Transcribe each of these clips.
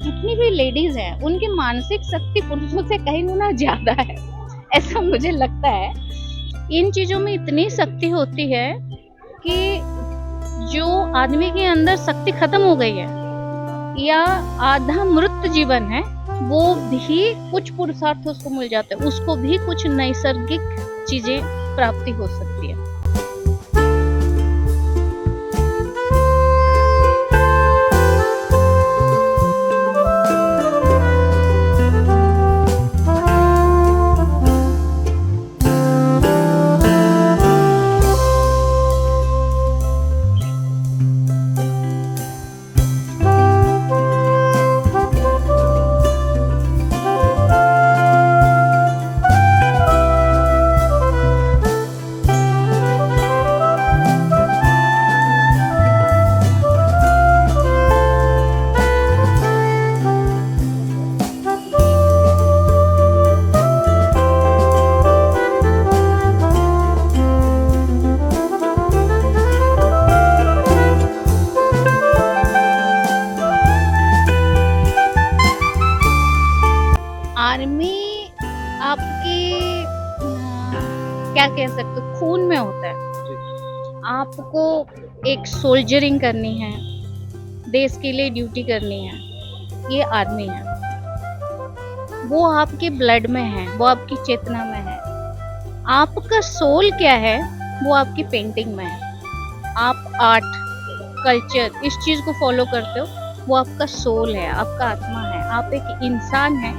जितनी भी लेडीज हैं उनकी मानसिक शक्ति पुरुषों से कहीं गुना ज्यादा है, ऐसा मुझे लगता है। इन चीजों में इतनी शक्ति होती है कि जो आदमी के अंदर शक्ति खत्म हो गई है या आधा मृत जीवन है, वो भी कुछ पुरुषार्थ उसको मिल जाते हैं, उसको भी कुछ नैसर्गिक चीजें प्राप्ति हो सकती है। आर्मी आपकी क्या कह सकते हो, खून में होता है। आपको एक सोल्जरिंग करनी है, देश के लिए ड्यूटी करनी है, ये आर्मी है। वो आपके ब्लड में है, वो आपकी चेतना में है। आपका सोल क्या है, वो आपकी पेंटिंग में है। आप आर्ट कल्चर इस चीज को फॉलो करते हो, वो आपका सोल है, आपका आत्मा है। आप एक इंसान है,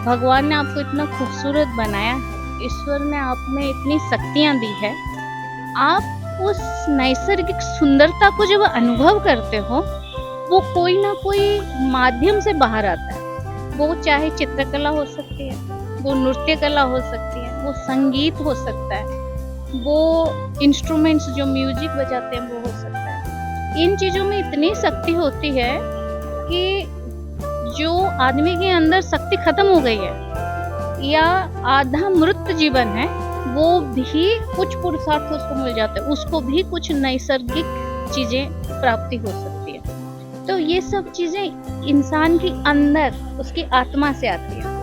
भगवान ने आपको इतना खूबसूरत बनाया है, ईश्वर ने आप में इतनी शक्तियां दी है। आप उस नैसर्गिक सुंदरता को जब अनुभव करते हो, वो कोई ना कोई माध्यम से बाहर आता है। वो चाहे चित्रकला हो सकती है, वो नृत्य कला हो सकती है, वो संगीत हो सकता है, वो इंस्ट्रूमेंट्स जो म्यूजिक बजाते हैं वो हो सकता है। इन चीजों में इतनी शक्ति होती है कि जो आदमी के अंदर शक्ति खत्म हो गई है या आधा मृत जीवन है, वो भी कुछ पुरुषार्थ उसको मिल जाते हैं, उसको भी कुछ नैसर्गिक चीजें प्राप्ति हो सकती है। तो ये सब चीजें इंसान के अंदर उसकी आत्मा से आती है।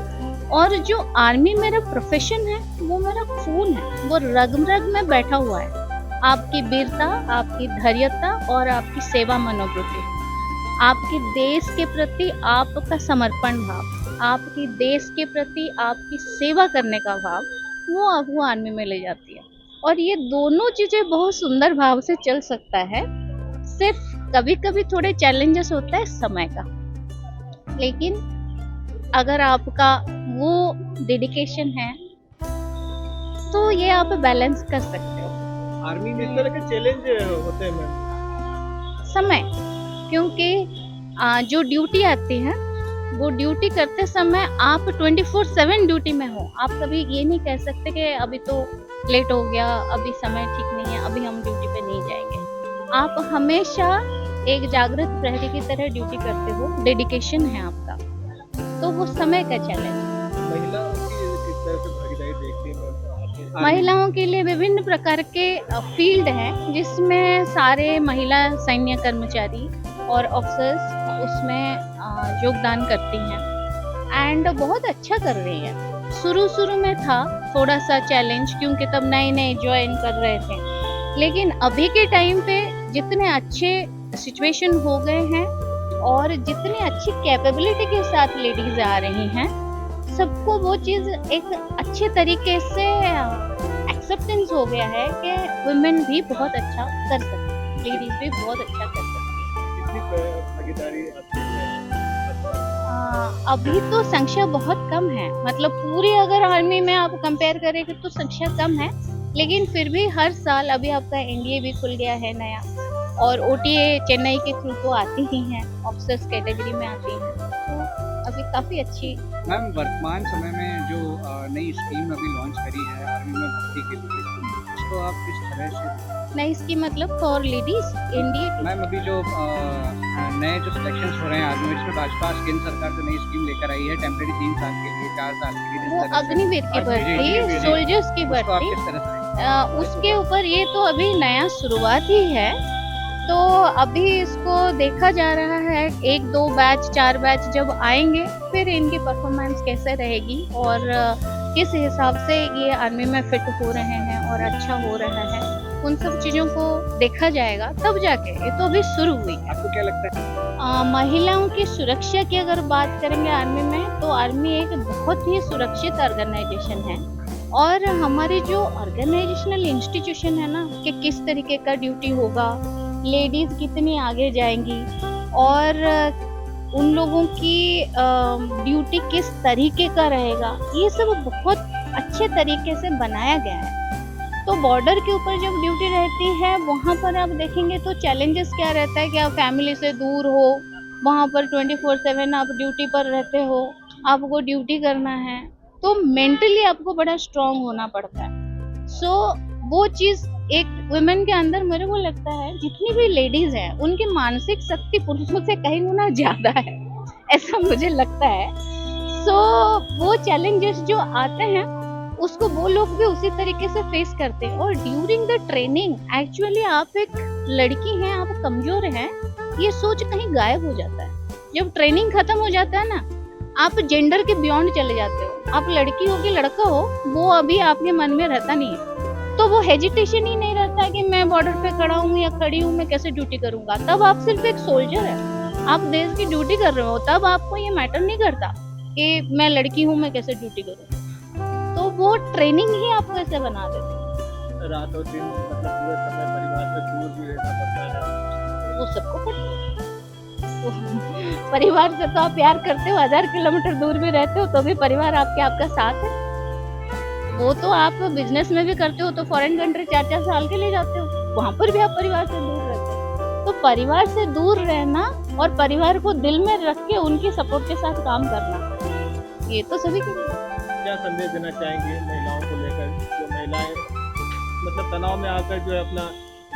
और जो आर्मी मेरा प्रोफेशन है, वो मेरा खून है, वो रग रग में बैठा हुआ है। आपकी वीरता, आपकी धैर्यता और आपकी सेवा मनोवृत्ति, आपके देश के प्रति आपका समर्पण भाव, आपकी देश के प्रति आपकी सेवा करने का भाव, वो आपको आर्मी में ले जाती है। और ये दोनों चीजें बहुत सुंदर भाव से चल सकता है। सिर्फ कभी कभी थोड़े चैलेंजेस होता है समय का, लेकिन अगर आपका वो डेडिकेशन है तो ये आप बैलेंस कर सकते हो। आर्मी में इस तरह के चैलेंज होते हैं मैम? समय, क्योंकि जो ड्यूटी आती है, वो ड्यूटी करते समय आप 24/7 ड्यूटी में हो। आप कभी ये नहीं कह सकते कि अभी तो लेट हो गया, अभी समय ठीक नहीं है, अभी हम ड्यूटी पे नहीं जाएंगे। आप हमेशा एक जागृत प्रहरी की तरह ड्यूटी करते हो, डेडिकेशन है आपका, तो वो समय का चैलेंज। महिलाओं की किस तरह से भागीदारी देखती हैं? महिलाओं के लिए विभिन्न प्रकार के फील्ड हैं, जिसमें सारे महिला सैन्य कर्मचारी और ऑफिसर्स उसमें योगदान करती हैं एंड बहुत अच्छा कर रही हैं। शुरू में था थोड़ा सा चैलेंज, क्योंकि तब नए नए ज्वाइन कर रहे थे, लेकिन अभी के टाइम पे जितने अच्छे सिचुएशन हो गए हैं और जितनी अच्छी कैपेबिलिटी के साथ लेडीज आ रही हैं, सबको वो चीज एक अच्छे तरीके से एक्सेप्टेंस हो गया है कि वुमेन भी बहुत अच्छा कर सकती है, लेडीज भी बहुत अच्छा कर सकती है। कितनी भागीदारी आपकी है? अभी तो संख्या बहुत कम है, मतलब पूरी अगर आर्मी में आप कंपेयर करेंगे तो संख्या कम है, लेकिन फिर भी हर साल अभी आपका एनडीए भी खुल गया है नया, और ओटीए चेन्नई के थ्रू तो आती ही हैं, ऑफिसर्स कैटेगरी में आती हैं, तो अभी काफ़ी अच्छी। मैम, वर्तमान समय में जो नई स्कीम अभी लॉन्च करी है आर्मी में भर्ती के लिए, उसको आप किस तरह से? नई स्कीम मतलब फॉर लेडीज एनडीए? मैम, अभी जो नए जो सिलेक्शंस हो रहे हैं आर्मी में, इसमें भाजपा केंद्र सरकार से नई स्कीम लेकर आई है, टेम्परेरी 3 साल के लिए, 4 साल के लिए। वो अग्निवीर की भर्ती, सोल्जर्स की भर्ती, उसके ऊपर ये तो अभी नया शुरुआत ही है, तो अभी इसको देखा जा रहा है 1-2 बैच 4 बैच जब आएंगे फिर इनकी परफॉर्मेंस कैसे रहेगी और किस हिसाब से ये आर्मी में फिट हो रहे हैं और अच्छा हो रहा है, उन सब चीज़ों को देखा जाएगा तब जाके। ये तो अभी शुरू हुई है। आपको क्या लगता है? महिलाओं की सुरक्षा की अगर बात करेंगे आर्मी में, तो आर्मी एक बहुत ही सुरक्षित ऑर्गेनाइजेशन है और हमारी जो ऑर्गेनाइजेशनल इंस्टीट्यूशन है ना कि किस तरीके का ड्यूटी होगा, लेडीज कितनी आगे जाएंगी और उन लोगों की ड्यूटी किस तरीके का रहेगा, ये सब बहुत अच्छे तरीके से बनाया गया है। तो बॉर्डर के ऊपर जब ड्यूटी रहती है वहाँ पर आप देखेंगे तो चैलेंजेस क्या रहता है कि आप फैमिली से दूर हो, वहाँ पर 24/7 आप ड्यूटी पर रहते हो, आपको ड्यूटी करना है, तो मेंटली आपको बड़ा स्ट्रांग होना पड़ता है। सो वो चीज़ एक वुमेन के अंदर मेरे को लगता है जितनी भी लेडीज हैं उनकी मानसिक शक्ति पुरुषों से कहीं गुना ज्यादा है, ऐसा मुझे लगता है। सो वो चैलेंजेस जो आते हैं उसको वो लोग भी उसी तरीके से फेस करते हैं और ड्यूरिंग द ट्रेनिंग एक्चुअली आप एक लड़की हैं, आप कमजोर हैं, ये सोच कहीं गायब हो जाता है। जब ट्रेनिंग खत्म हो जाता है ना, आप जेंडर के बियॉन्ड चले जाते हो, आप लड़की हो कि लड़का हो वो अभी आपके मन में रहता नहीं है, तो वो हेजिटेशन ही नहीं रहता है कि मैं बॉर्डर पे खड़ा हूँ या खड़ी हूँ, मैं कैसे ड्यूटी करूंगा। तब आप सिर्फ एक सोल्जर है, आप देश की ड्यूटी कर रहे हो, तब आपको ये मैटर नहीं करता कि मैं लड़की हूँ मैं कैसे ड्यूटी करूँ। तो वो ट्रेनिंग ही आपको ऐसे बना देती है। रात और दिन मतलब पूरे समय परिवार से दूर भी रहना पड़ता है। वो सबको पता है। परिवार से तो आप प्यार करते हो, 1000 किलोमीटर दूर भी रहते हो तो भी परिवार आपका साथ है। वो तो आप बिजनेस में भी करते हो तो फॉरेन कंट्री 4-4 साल के लिए जाते हो, वहां पर भी आप परिवार से दूर रहते हो। तो परिवार से दूर रहना और परिवार को दिल में रख के उनकी सपोर्ट के साथ काम करना, ये तो सभी के लिए। क्या संदेश देना चाहेंगे महिलाओं को लेकर, जो महिलाएं मतलब तनाव में आकर जो है अपना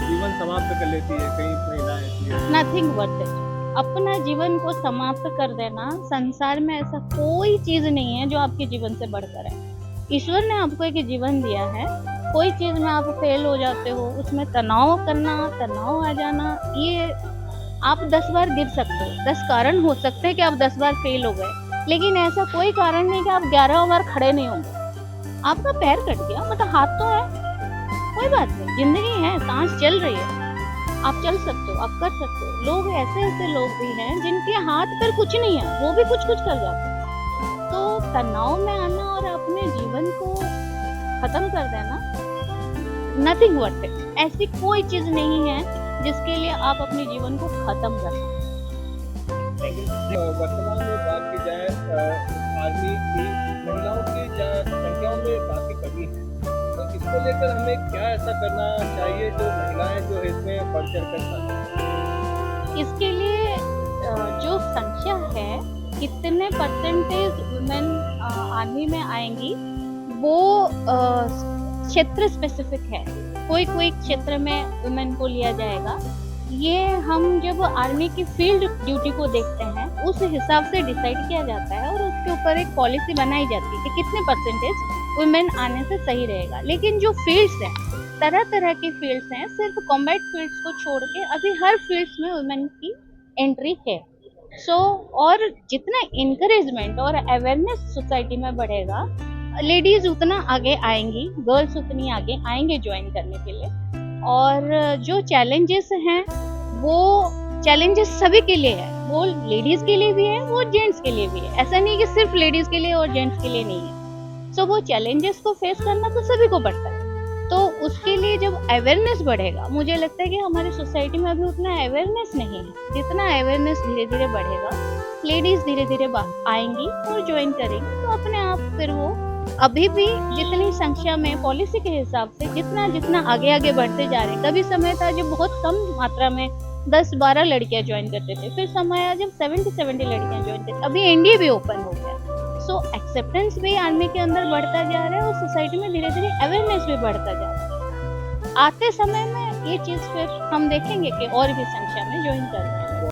जीवन समाप्त कर लेती है, कई महिलाएं ऐसी हैं। Nothing worth it. अपना जीवन को समाप्त कर देना, संसार में ऐसा कोई चीज नहीं है जो आपके जीवन से बढ़कर है। ईश्वर ने आपको एक जीवन दिया है, कोई चीज में आप फेल हो जाते हो, उसमें तनाव करना, तनाव आ जाना, ये आप 10 बार गिर सकते हो, 10 कारण हो सकते हैं कि आप 10 बार फेल हो गए, लेकिन ऐसा कोई कारण नहीं कि आप 11 बार खड़े नहीं होंगे। आपका पैर कट गया बट हाथ तो है, कोई बात नहीं, जिंदगी है, सांस चल रही है, आप चल सकते हो, आप कर सकते हो। लोग ऐसे लोग भी हैं जिनके हाथ पर कुछ नहीं है, वो भी कुछ कर जाते हैं। तो तनाव में आना और अपने जीवन को खत्म कर देना, नथिंग वर्थ इट। ऐसी कोई चीज नहीं है जिसके लिए आप अपने जीवन को खत्म कर सकते। वर्तमान में बात की जाए आर्मी की महिलाओं की संख्याओं में काफी कमी है, तो इसको लेकर हमें क्या ऐसा करना चाहिए जो महिलाएं जो इसमें बढ़ चढ़ कर सकती? इसके लिए जो संख्या है, कितने परसेंटेज वुमेन आर्मी में आएंगी, वो क्षेत्र स्पेसिफिक है। कोई क्षेत्र में वुमेन को लिया जाएगा, ये हम जब आर्मी की फील्ड ड्यूटी को देखते हैं उस हिसाब से डिसाइड किया जाता है और उसके ऊपर एक पॉलिसी बनाई जाती है कि कितने परसेंटेज वुमेन आने से सही रहेगा। लेकिन जो फील्ड्स हैं, तरह तरह की फील्ड्स हैं, सिर्फ कॉम्बैट फील्ड्स को छोड़ के अभी हर फील्ड्स में वुमेन की एंट्री है। और जितना इनकरेजमेंट और अवेयरनेस सोसाइटी में बढ़ेगा, लेडीज उतना आगे आएंगी, गर्ल्स उतनी आगे आएंगे ज्वाइन करने के लिए। और जो चैलेंजेस हैं वो चैलेंजेस सभी के लिए है, वो लेडीज के लिए भी है, वो जेंट्स के लिए भी है। ऐसा नहीं कि सिर्फ लेडीज के लिए और जेंट्स के लिए नहीं है। सो वो चैलेंजेस को फेस करना तो सभी को पड़ता है। तो उसके लिए जब अवेयरनेस बढ़ेगा, मुझे लगता है कि हमारी सोसाइटी में अभी उतना अवेयरनेस नहीं है। जितना अवेयरनेस धीरे धीरे बढ़ेगा, लेडीज धीरे धीरे आएंगी और ज्वाइन करेंगी, तो अपने आप फिर वो अभी भी जितनी संख्या में पॉलिसी के हिसाब से जितना आगे बढ़ते जा रहे हैं। कभी समय था जब बहुत कम मात्रा में 10-12 लड़कियां ज्वाइन करते थे, फिर समय आया जब 70 लड़कियां ज्वाइन करती, अभी एनडीए भी ओपन हो गया। सो एक्सेप्टेंस भी आर्मी के अंदर बढ़ता जा रहा है और सोसाइटी में धीरे धीरे अवेयरनेस भी बढ़ता जा रहा है। आते समय में ये चीज फिर हम देखेंगे कि और भी संख्या में ज्वाइन कर रहे हैं।